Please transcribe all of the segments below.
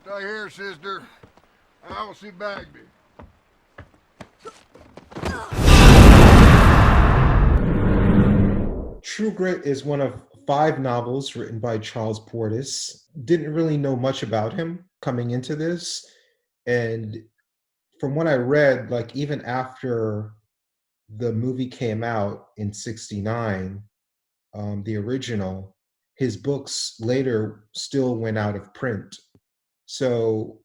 Stay here, sister. I will see Bagby. True Grit is one of 5 novels written by Charles Portis. Didn't really know much about him coming into this. And from what I read, like even after the movie came out in 69, the original, his books later still went out of print. So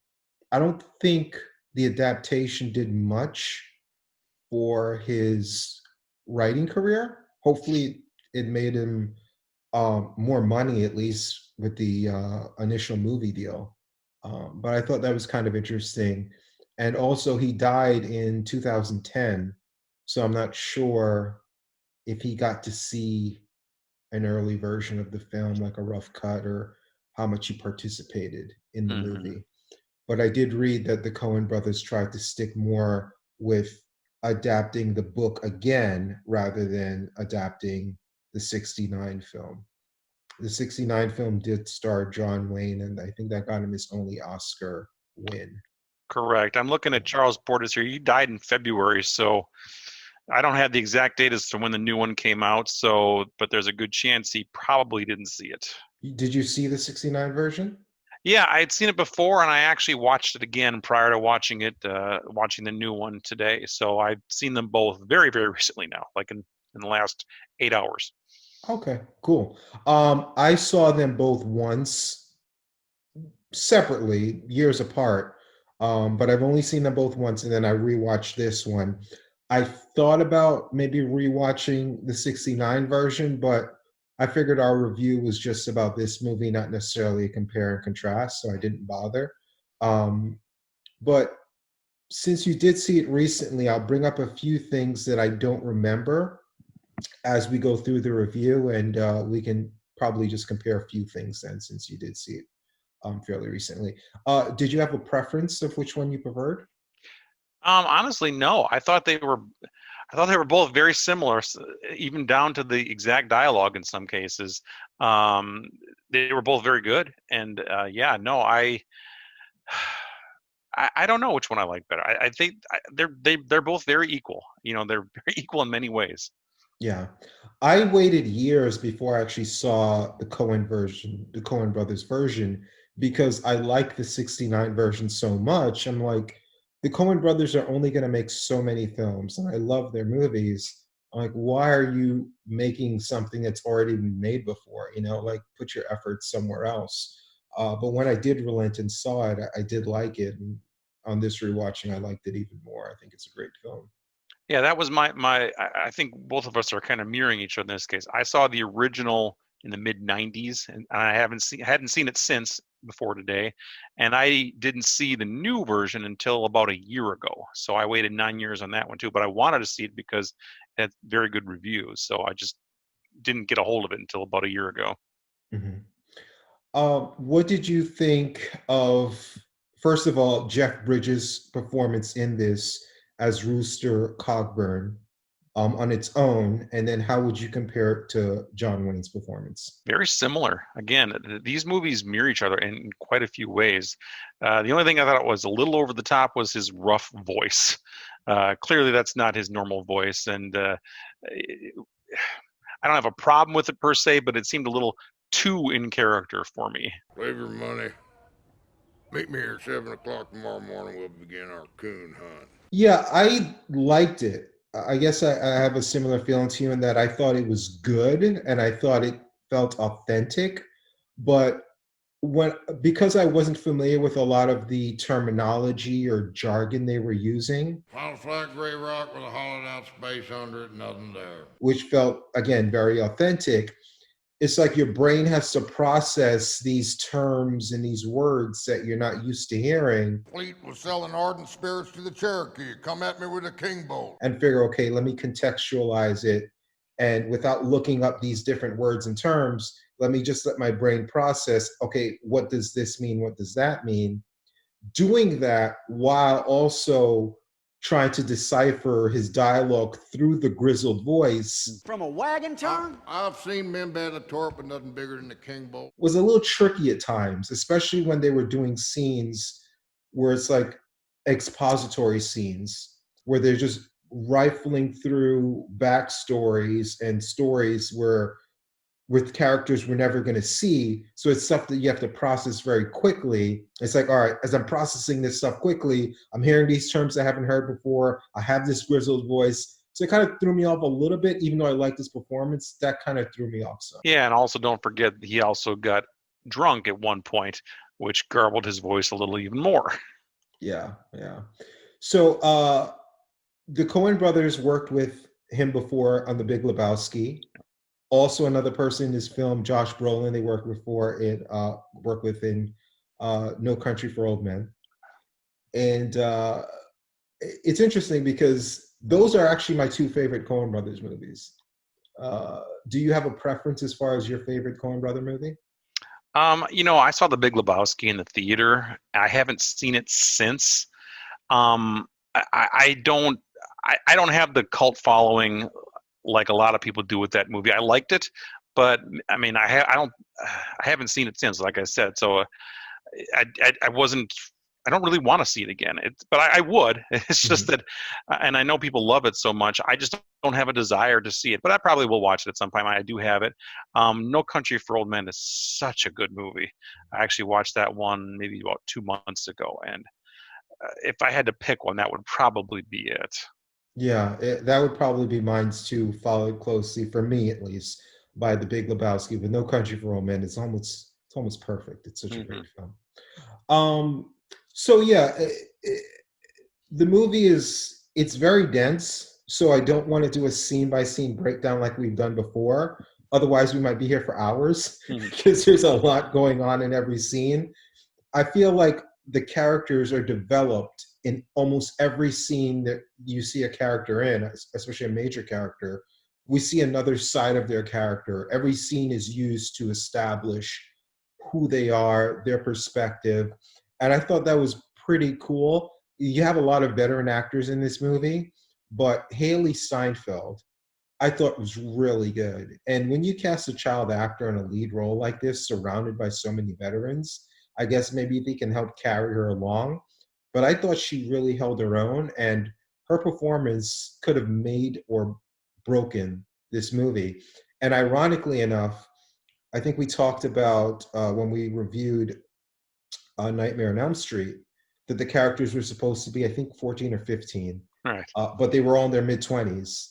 I don't think the adaptation did much for his writing career. Hopefully, it made him more money, at least with the initial movie deal. But I thought that was kind of interesting. And also, he died in 2010. So I'm not sure if he got to see an early version of the film, like a rough cut, or how much he participated in the Mm-hmm. movie. But I did read that the Coen brothers tried to stick more with adapting the book again rather than adapting the 69 film. The 69 film did star John Wayne, and I think that got him his only Oscar win. Correct. I'm looking at Charles Portis here. He died in February, so I don't have the exact date as to when the new one came out. So, but there's a good chance he probably didn't see it. Did you see the 69 version? Yeah, I had seen it before, and I actually watched it again prior to watching it, watching the new one today. So I've seen them both very, very recently now, like in the last 8 hours. Okay, cool. I saw them both once separately, years apart. But I've only seen them both once, and then I rewatched this one. I thought about maybe rewatching the 69 version, but I figured our review was just about this movie, not necessarily a compare and contrast, so I didn't bother. Um, but since you did see it recently, I'll bring up a few things that I don't remember as we go through the review, and we can probably just compare a few things then, since you did see it fairly recently. Did you have a preference of which one you preferred? Honestly, no. I thought they were both very similar, even down to the exact dialogue in some cases. Um, they were both very good, and yeah, no, I don't know which one I like better. I think they're both very equal. You know, they're very equal in many ways. Yeah. I waited years before I actually saw the Coen version, the Coen brothers version, because I like the 69 version so much. I'm like, the Coen brothers are only going to make so many films, and I love their movies. I'm like, why are you making something that's already been made before? Like put your efforts somewhere else. But when I did relent and saw it, I did like it. And on this rewatching, I liked it even more. I think it's a great film. Yeah, that was my. I think both of us are kind of mirroring each other in this case. I saw the original in the mid '90s, and I hadn't seen it since before today, and I didn't see the new version until about a year ago. So I waited 9 years on that one too. But I wanted to see it because it had very good reviews. So I just didn't get a hold of it until about a year ago. Mhm. What did you think of, first of all, Jeff Bridges' performance in this as Rooster Cogburn on its own? And then how would you compare it to John Wayne's performance? Very similar. Again, these movies mirror each other in quite a few ways. The only thing I thought was a little over the top was his rough voice. Clearly, that's not his normal voice, and I don't have a problem with it per se, but it seemed a little too in character for me. Save your money. Meet me here at 7 o'clock tomorrow morning. We'll begin our coon hunt. Yeah, I liked it. I guess I have a similar feeling to you in that I thought it was good and I thought it felt authentic. But when because I wasn't familiar with a lot of the terminology or jargon they were using, Found a flat gray rock with a hollowed out space under it, nothing there. which felt again very authentic, it's like your brain has to process these terms and these words that you're not used to hearing Fleet was selling ardent spirits to the Cherokee. Come at me with a king bolt. and figure, okay, let me contextualize it. And without looking up these different words and terms, let me just let my brain process, okay, what does this mean? What does that mean? Doing that while also trying to decipher his dialogue through the grizzled voice From a wagon turn? I've seen men bat a torp, but nothing bigger than the king bolt. was a little tricky at times, especially when they were doing scenes where it's like expository scenes where they're just rifling through backstories and stories where with characters we're never going to see. So it's stuff that you have to process very quickly. It's like, all right, as I'm processing this stuff quickly, I'm hearing these terms I haven't heard before. I have this grizzled voice. So it kind of threw me off a little bit, even though I liked his performance. That kind of threw me off some. Yeah, and also don't forget he also got drunk at one point, which garbled his voice a little even more. Yeah. So the Coen brothers worked with him before on The Big Lebowski. Also, another person in this film, Josh Brolin, they worked with in No Country for Old Men. And it's interesting because those are actually my two favorite Coen brothers movies. Do you have a preference as far as your favorite Coen brother movie? I saw The Big Lebowski in the theater. I haven't seen it since. I don't have the cult following like a lot of people do with that movie. I liked it, but I mean, I haven't seen it since, like I said. So I don't really want to see it again. But I would. It's just that, and I know people love it so much. I just don't have a desire to see it. But I probably will watch it at some point. I do have it. No Country for Old Men is such a good movie. I actually watched that one maybe about 2 months ago, and if I had to pick one, that would probably be it. Yeah, that would probably be mine too, followed closely, for me at least, by The Big Lebowski. But No Country for Old Men, it's almost perfect. It's such a great film. So yeah, the movie it's very dense. So I don't want to do a scene by scene breakdown like we've done before. Otherwise, we might be here for hours because there's a lot going on in every scene. I feel like the characters are developed in almost every scene that you see a character in, especially a major character. We see another side of their character. Every scene is used to establish who they are, their perspective. And I thought that was pretty cool. You have a lot of veteran actors in this movie, but Hailee Steinfeld, I thought was really good. And when you cast a child actor in a lead role like this, surrounded by so many veterans, I guess maybe they can help carry her along. But I thought she really held her own, and her performance could have made or broken this movie. And ironically enough, I think we talked about when we reviewed Nightmare on Elm Street that the characters were supposed to be, I think, 14 or 15. Right. But they were all in their mid-20s.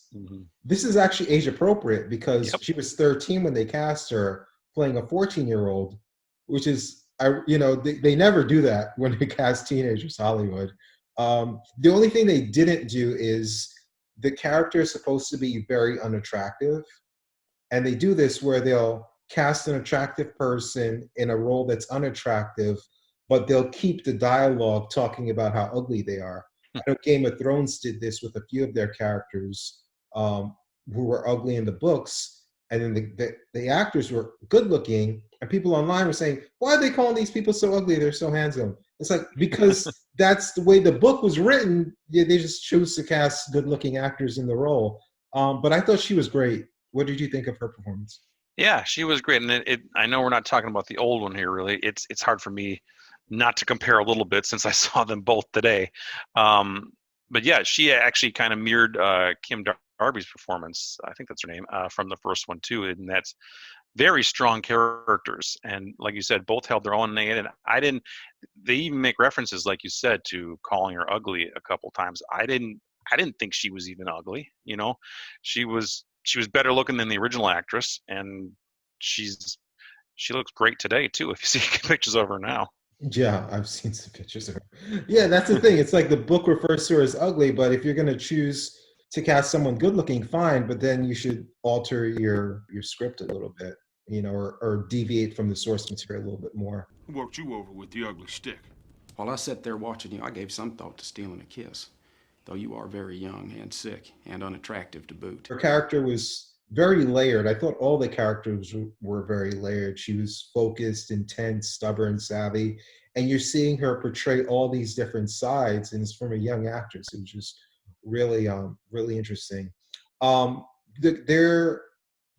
This is actually age appropriate because she was 13 when they cast her playing a 14-year-old, which is, they never do that when they cast teenagers, Hollywood. The only thing they didn't do is the character is supposed to be very unattractive. And they do this where they'll cast an attractive person in a role that's unattractive, but they'll keep the dialogue talking about how ugly they are. I know Game of Thrones did this with a few of their characters who were ugly in the books, and then the actors were good looking, and people online were saying, why are they calling these people so ugly? They're so handsome. It's like, because that's the way the book was written. They just chose to cast good looking actors in the role. But I thought she was great. What did you think of her performance? Yeah, she was great. And I know we're not talking about the old one here, really. It's hard for me not to compare a little bit since I saw them both today. But yeah, she actually kind of mirrored Kim Darby's performance. I think that's her name, from the first one too. And that's very strong characters. And like you said, both held their own. And they even make references, like you said, to calling her ugly a couple times. I didn't think she was even ugly. She was better looking than the original actress, and she looks great today too. If you see pictures of her now. Yeah, I've seen some pictures of her. Yeah, that's the thing. It's like the book refers to her as ugly, but if you're going to choose to cast someone good looking, fine, but then you should alter your script a little bit, or deviate from the source material a little bit more. Who worked you over with the ugly stick? While I sat there watching you, I gave some thought to stealing a kiss, though you are very young and sick and unattractive to boot. Her character was very layered. I thought all the characters were very layered. She was focused, intense, stubborn, savvy. and you're seeing her portray all these different sides, and it's from a young actress. It was just really really interesting. um they're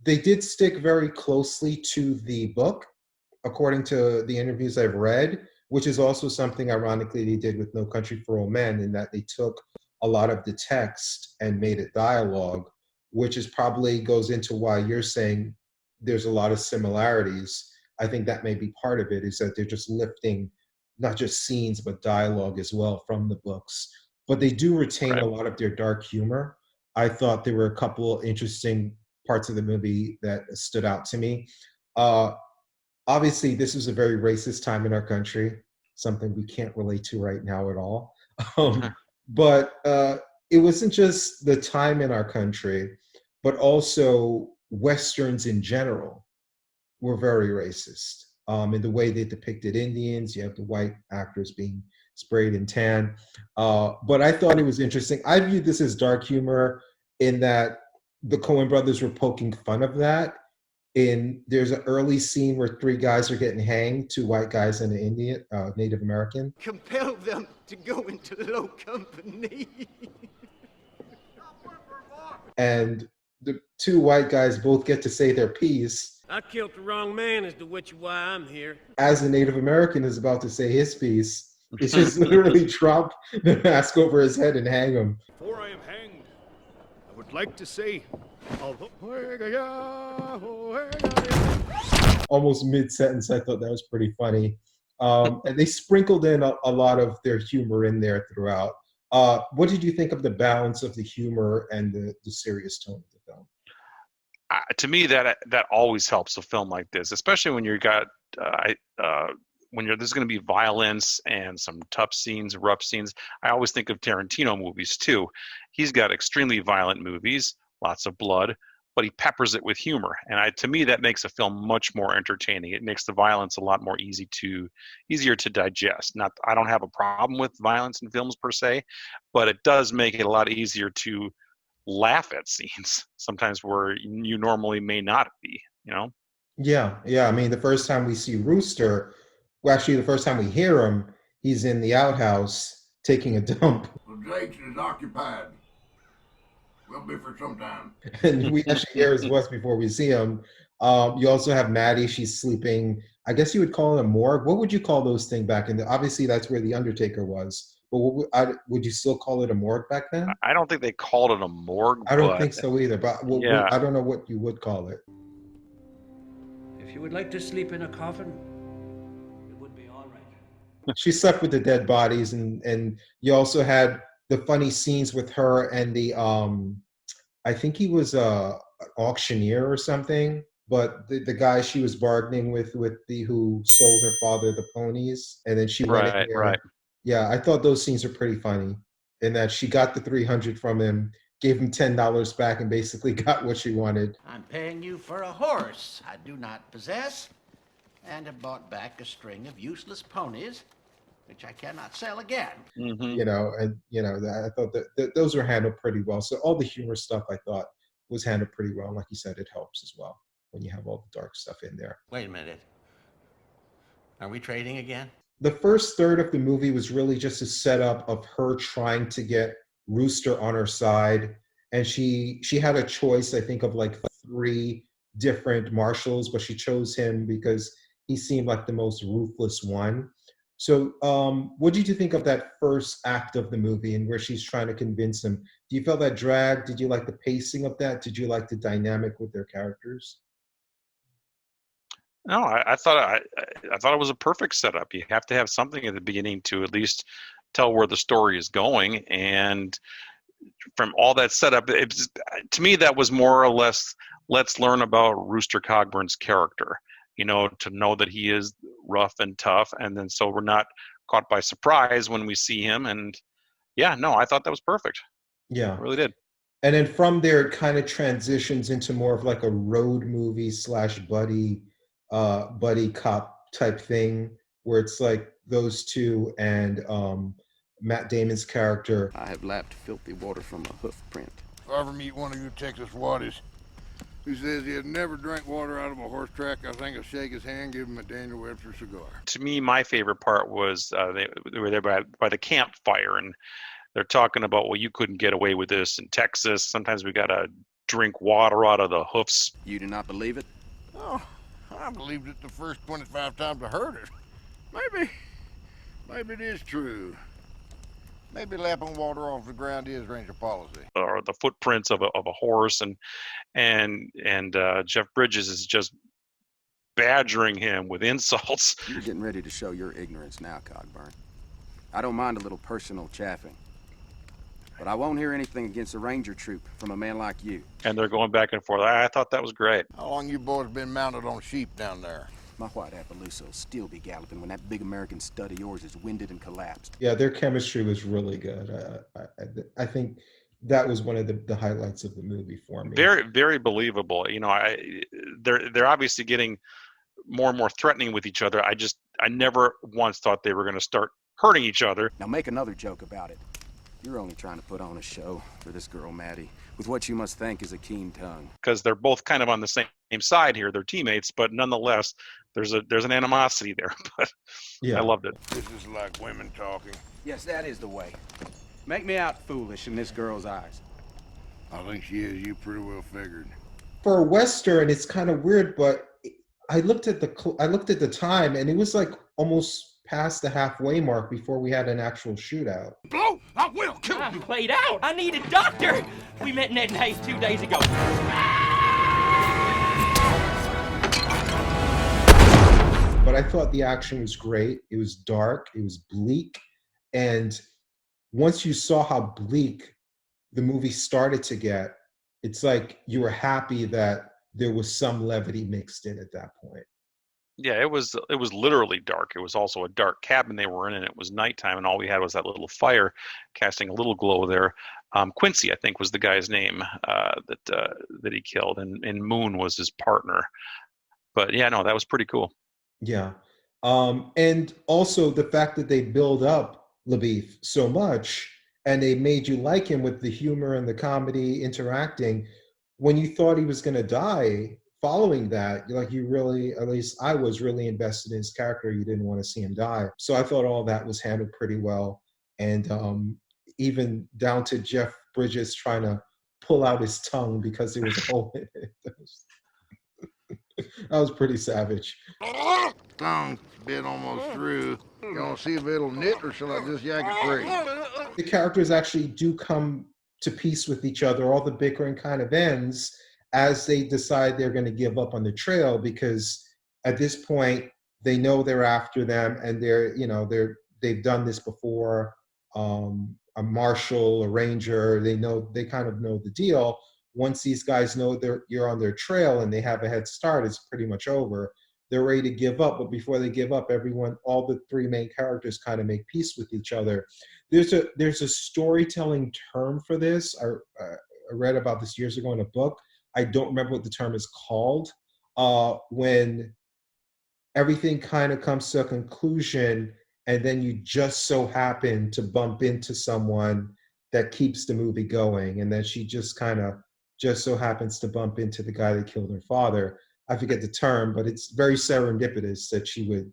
they did stick very closely to the book, according to the interviews I've read, which is also something ironically they did with No Country for Old Men, in that they took a lot of the text and made it dialogue, which is probably goes into why you're saying there's a lot of similarities. I think that may be part of it, is that they're just lifting not just scenes but dialogue as well from the books. But they do retain Right. a lot of their dark humor. I thought there were a couple interesting parts of the movie that stood out to me. Uh, Obviously, this is a very racist time in our country, something we can't relate to right now at all. Um, but it wasn't just the time in our country, but also Westerns in general were very racist. In the way they depicted Indians, you have the white actors being sprayed and tan. But I thought it was interesting. I viewed this as dark humor in that the Coen brothers were poking fun of that. There's an early scene where three guys are getting hanged, two white guys and an Indian, Native American. Compel them to go into low company. And the two white guys both get to say their piece I killed the wrong man as to which why I'm here. as the Native American is about to say his piece. It's just literally drop the mask over his head and hang him. Before I am hanged, I would like to say, Almost mid-sentence. I thought that was pretty funny. And they sprinkled in a lot of their humor in there throughout. What did you think of the balance of the humor and the serious tone of the film? To me, that always helps a film like this, especially when you got when there's going to be violence and some tough scenes, rough scenes. I always think of Tarantino movies too. He's got extremely violent movies, lots of blood, but he peppers it with humor, and to me that makes a film much more entertaining. It makes the violence a lot more easier to digest. Not, I don't have a problem with violence in films per se, but it does make it a lot easier to laugh at scenes sometimes where you normally may not be, you know? Yeah. I mean, the first time we see Rooster, well, actually, the first time we hear him, he's in the outhouse taking a dump. Well, Jake's is occupied. Will be for some time. And we actually hear his voice before we see him. You also have Maddie. She's sleeping. I guess you would call it a morgue. What would you call those things back in obviously, that's where the Undertaker was. But would you still call it a morgue back then? I don't think they called it a morgue. I don't think so either. But Yeah. I don't know what you would call it. If you would like to sleep in a coffin, it would be all right. She slept with the dead bodies, and you also had the funny scenes with her and the I think he was an auctioneer or something, but the guy she was bargaining with the who sold her father the ponies, and then she went in there. Right. Yeah, I thought those scenes were pretty funny, in that she got the $300 from him, gave him $10 back, and basically got what she wanted. I'm paying you for a horse I do not possess, and have bought back a string of useless ponies, which I cannot sell again. Mm-hmm. I thought that those were handled pretty well. So all the humor stuff I thought was handled pretty well. Like you said, it helps as well when you have all the dark stuff in there. Wait a minute. Are we trading again? The first third of the movie was really just a setup of her trying to get Rooster on her side. And she had a choice, I think, of like 3 different marshals, but she chose him because he seemed like the most ruthless one. So what did you think of that first act of the movie, and where she's trying to convince him? Do you feel that drag? Did you like the pacing of that? Did you like the dynamic with their characters? No, I thought it was a perfect setup. You have to have something at the beginning to at least tell where the story is going, and from all that setup, to me that was more or less, let's learn about Rooster Cogburn's character. To know that he is rough and tough, and then so we're not caught by surprise when we see him. And yeah, no, I thought that was perfect. Yeah, I really did. And then from there, it kind of transitions into more of like a road movie / buddy cop type thing, where it's like those two and Matt Damon's character. I have lapped filthy water from a hoof print. If I ever meet one of you Texas waddies, who says he had never drank water out of a horse track. I think I'll shake his hand, give him a Daniel Webster cigar. To me, my favorite part was they were there by the campfire, and they're talking about, well, you couldn't get away with this in Texas. Sometimes we got to drink water out of the hoofs. You do not believe it? Oh, I believed it the first 25 times I heard it. Maybe it is true. Maybe lapping water off the ground is ranger policy. Or the footprints of a horse, and Jeff Bridges is just badgering him with insults. You're getting ready to show your ignorance now, Cogburn. I don't mind a little personal chaffing, but I won't hear anything against a ranger troop from a man like you. And they're going back and forth. I thought that was great. How long you boys been mounted on sheep down there? My white Appaloosa will still be galloping when that big American stud of yours is winded and collapsed. Yeah, their chemistry was really good. I think that was one of the highlights of the movie for me. Very, very believable. You know, they're obviously getting more and more threatening with each other. I never once thought they were going to start hurting each other. Now make another joke about it. You're only trying to put on a show for this girl, Maddie, with what you must think is a keen tongue. Because they're both kind of on the same side here. They're teammates, but nonetheless, there's an animosity there. But yeah. I loved it. This is like women talking. Yes, that is the way. Make me out foolish in this girl's eyes. I think she is. You pretty well figured. For a Western, it's kind of weird, but I looked at the time, and it was like almost past the halfway mark before we had an actual shootout. Blow! I will kill you! I'm played out! I need a doctor! We met Ned and Hayes 2 days ago. But I thought the action was great. It was dark. It was bleak. And once you saw how bleak the movie started to get, it's like you were happy that there was some levity mixed in at that point. Yeah, it was literally dark. It was also a dark cabin they were in, and it was nighttime, and all we had was that little fire casting a little glow there. Quincy, I think, was the guy's name that he killed, and Moon was his partner. But yeah, no, that was pretty cool. Yeah. And also the fact that they build up LaBeef so much, and they made you like him with the humor and the comedy interacting. When you thought he was going to die, following that, you really, at least I was really invested in his character. You didn't want to see him die. So I thought all that was handled pretty well. And even down to Jeff Bridges trying to pull out his tongue because there was a hole in it. That was pretty savage. Tongue bit almost through. You want to see if it'll knit, or shall I just yak it free? The characters actually do come to peace with each other. All the bickering kind of ends as they decide they're going to give up on the trail, because at this point they know they're after them, and they've done this before. A marshal, a ranger, they kind of know the deal. Once these guys know you're on their trail and they have a head start, it's pretty much over. They're ready to give up, but before they give up, all the three main characters kind of make peace with each other. There's a storytelling term for this. I read about this years ago in a book. I don't remember what the term is called. When everything kind of comes to a conclusion, and then you just so happen to bump into someone that keeps the movie going, and then she just so happens to bump into the guy that killed her father. I forget the term, but it's very serendipitous that she would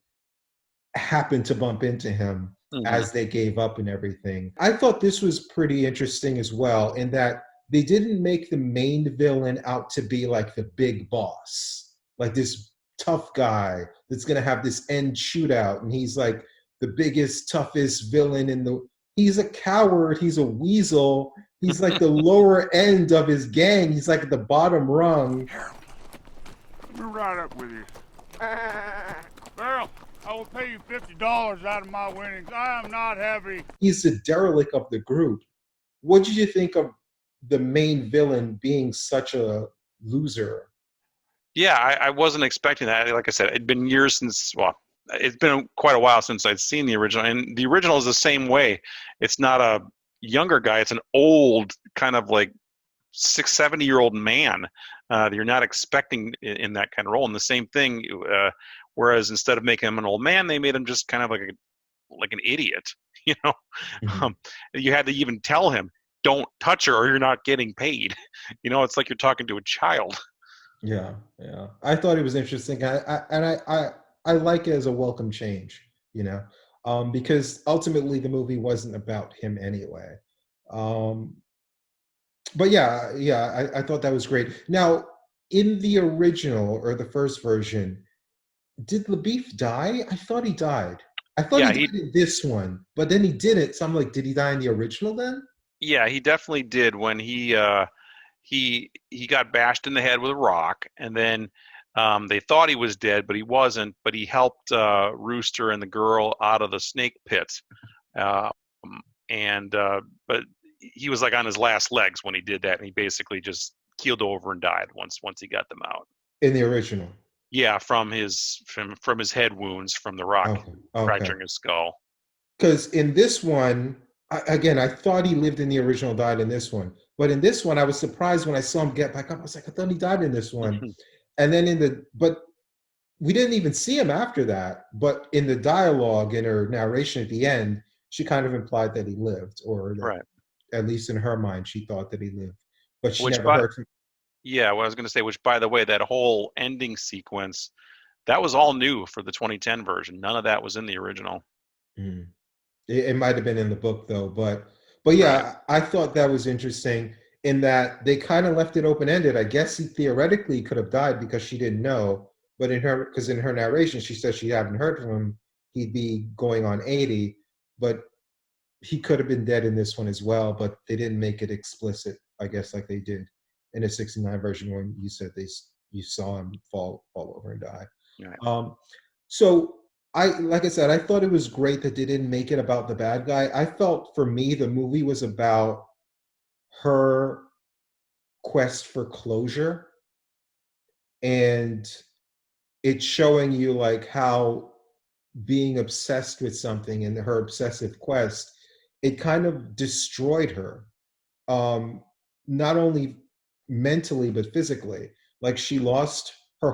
happen to bump into him as they gave up and everything. I thought this was pretty interesting as well, in that they didn't make the main villain out to be like the big boss, like this tough guy that's going to have this end shootout, and he's like the biggest, toughest villain he's a coward, he's a weasel, he's like the lower end of his gang, he's like at the bottom rung. Let me ride up with you. Girl, I will pay you $50 out of my winnings. I am not happy. He's the derelict of the group. What did you think of the main villain being such a loser? Yeah, I wasn't expecting that. Like I said, it'd been years since, it's been quite a while since I'd seen the original. And the original is the same way. It's not a younger guy. It's an old, kind of like 70-year-old man that you're not expecting in that kind of role. And the same thing, whereas instead of making him an old man, they made him just kind of like an idiot. You know, you had to even tell him, don't touch her or you're not getting paid. You know, it's like you're talking to a child. Yeah, yeah. I thought it was interesting. I like it as a welcome change, because ultimately the movie wasn't about him anyway. Um, but yeah, yeah, I thought that was great. Now, in the original or the first version, did LaBeef die? I thought he died. I thought he Yeah, died in this one, but then he didn't. So I'm like, did he die in the original then? he definitely did when he got bashed in the head with a rock, and then they thought he was dead, but he wasn't. But he helped Rooster and the girl out of the snake pit, um, and but he was like on his last legs when he did that, and he basically just keeled over and died once he got them out. In the original. Yeah, from his head wounds from the rock Okay. Okay. fracturing his skull. Because in this one, again, I thought he lived in the original, died in this one. But in this one, I was surprised when I saw him get back up. I was like, I thought he died in this one. And then but we didn't even see him after that. But in the dialogue, in her narration at the end, she kind of implied that he lived, or that Right. at least in her mind, she thought that he lived. But she Which, never heard from. yeah, what I was going to say, which by the way, that whole ending sequence, that was all new for the 2010 version. None of that was in the original. Mm. It might have been in the book though, but Right. yeah, I thought that was interesting in that they kind of left it open ended. I guess he theoretically could have died because she didn't know, but because in her narration she said she hadn't heard from him, he'd be going on 80, but he could have been dead in this one as well. But they didn't make it explicit, I guess, like they did in the '69 version when you said you saw him fall over and die. Right. So like I said, I thought it was great that they didn't make it about the bad guy. I felt for me the movie was about her quest for closure, and it's showing you like how being obsessed with something and her obsessive quest, it kind of destroyed her. Um, Not only mentally but physically. Like she lost her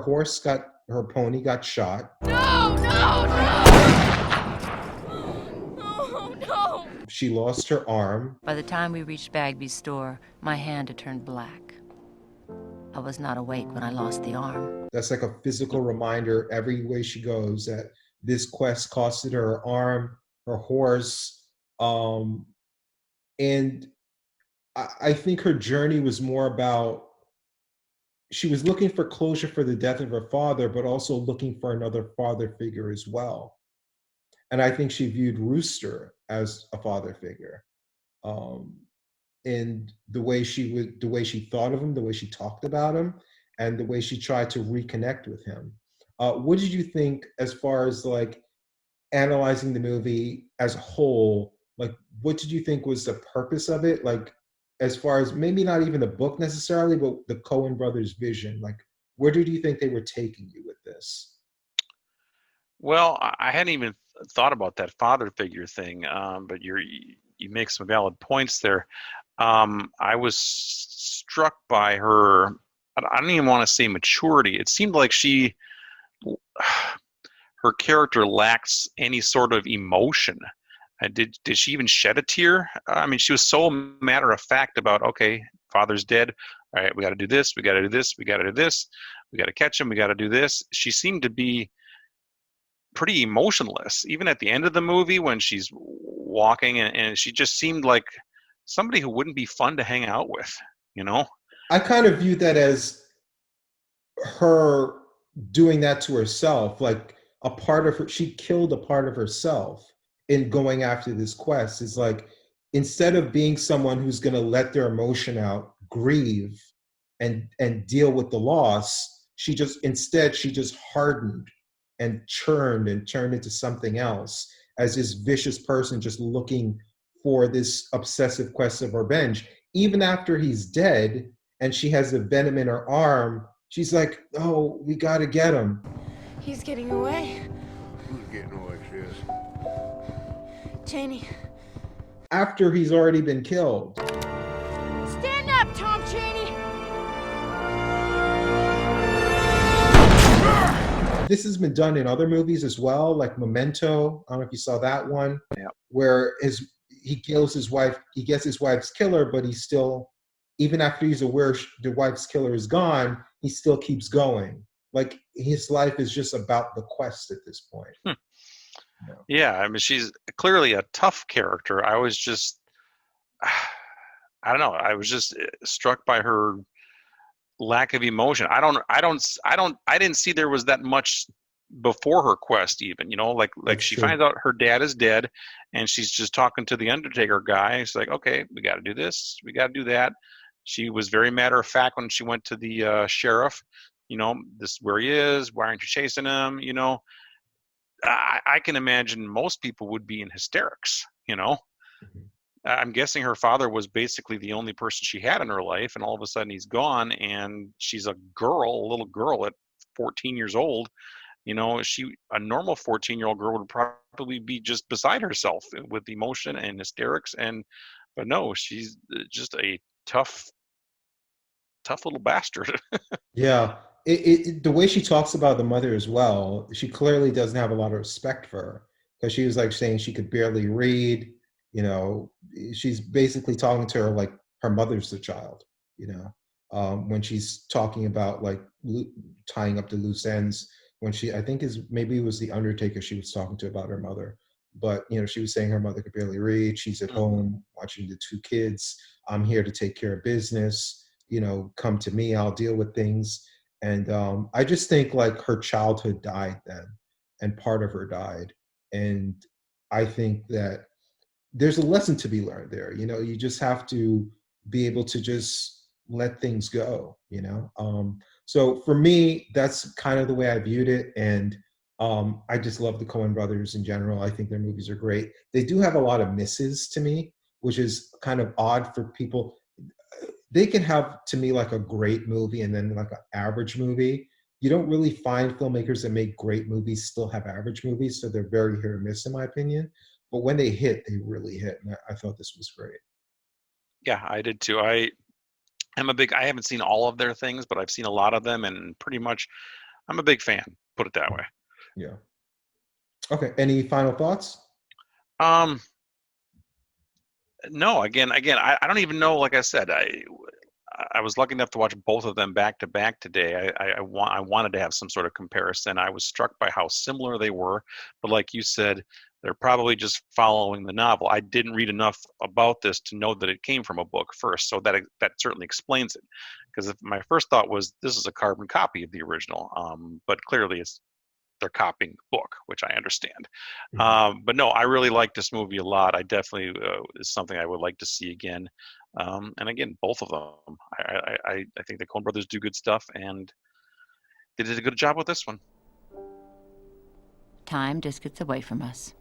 pony got shot. No, no, no! Oh, no! She lost her arm. By the time we reached Bagby's store, my hand had turned black. I was not awake when I lost the arm. That's like a physical reminder every way she goes that this quest costed her her arm, her horse. And I think her journey was more about, she was looking for closure for the death of her father, but also looking for another father figure as well. And I think she viewed Rooster as a father figure. And the way she thought of him, the way she talked about him, and the way she tried to reconnect with him. What did you think as far as like analyzing the movie as a whole? Like, what did you think was the purpose of it? Like, as far as maybe not even the book necessarily, but the Coen brothers' vision. Like, where did you think they were taking you with this? Well, I hadn't even thought about that father figure thing, but you make some valid points there. I was struck by her. I don't even want to say maturity. It seemed like her character lacks any sort of emotion. Did she even shed a tear? I mean, she was so matter of fact about, okay, father's dead. All right, we got to do this. We got to do this. We got to do this. We got to catch him. We got to do this. She seemed to be pretty emotionless, even at the end of the movie when she's walking, and she just seemed like somebody who wouldn't be fun to hang out with, you know? I kind of view that as her doing that to herself, like a part of her, she killed a part of herself in going after this quest. It's like, instead of being someone who's going to let their emotion out, grieve, and deal with the loss, she just hardened and turned into something else as this vicious person just looking for this obsessive quest of revenge. Even after he's dead and she has the venom in her arm, she's like, oh, we got to get him. He's getting away. Who's getting away, sis? Cheney. After he's already been killed. Stand up, Tom Cheney! This has been done in other movies as well, like Memento. I don't know if you saw that one, yeah. Where he kills his wife. He gets his wife's killer, but he's still even after he's aware the wife's killer is gone, he still keeps going. Like his life is just about the quest at this point. Yeah, I mean, she's clearly a tough character. I was just, I don't know. I was just struck by her lack of emotion. I didn't see there was that much before her quest even, like That's she true. finds out her dad is dead and she's just talking to the Undertaker guy. She's like, okay, we got to do this. We got to do that. She was very matter of fact when she went to the sheriff, this is where he is. Why aren't you chasing him? I can imagine most people would be in hysterics, I'm guessing her father was basically the only person she had in her life, and all of a sudden he's gone, and she's a little girl at 14 years old. A normal 14-year-old girl would probably be just beside herself with emotion and hysterics, but no, she's just a tough little bastard. Yeah. The way she talks about the mother as well, she clearly doesn't have a lot of respect for her because she was like saying she could barely read. She's basically talking to her like her mother's the child. When she's talking about like tying up the loose ends. When I think maybe it was the Undertaker she was talking to about her mother, but she was saying her mother could barely read. She's at home watching the two kids. I'm here to take care of business. Come to me, I'll deal with things. And I just think like her childhood died then, and part of her died. And I think that there's a lesson to be learned there. You just have to be able to just let things go. So for me, that's kind of the way I viewed it. And I just love the Coen brothers in general. I think their movies are great. They do have a lot of misses to me, which is kind of odd for people. They can have, to me, like a great movie and then like an average movie. You don't really find filmmakers that make great movies still have average movies, so they're very hit or miss in my opinion. But when they hit, they really hit, and I thought this was great. Yeah, I did too. I haven't seen all of their things, but I've seen a lot of them, and pretty much I'm a big fan, put it that way. Yeah. Okay, any final thoughts? No, again, I don't even know. Like I said, I was lucky enough to watch both of them back to back today. I wanted to have some sort of comparison. I was struck by how similar they were, but like you said, they're probably just following the novel. I didn't read enough about this to know that it came from a book first, so that certainly explains it. Because my first thought was this is a carbon copy of the original, but clearly they're copying the book, which I understand. But no, I really like this movie a lot. I definitely is something I would like to see again. And again, both of them. I think the Coen brothers do good stuff, and they did a good job with this one. Time just gets away from us.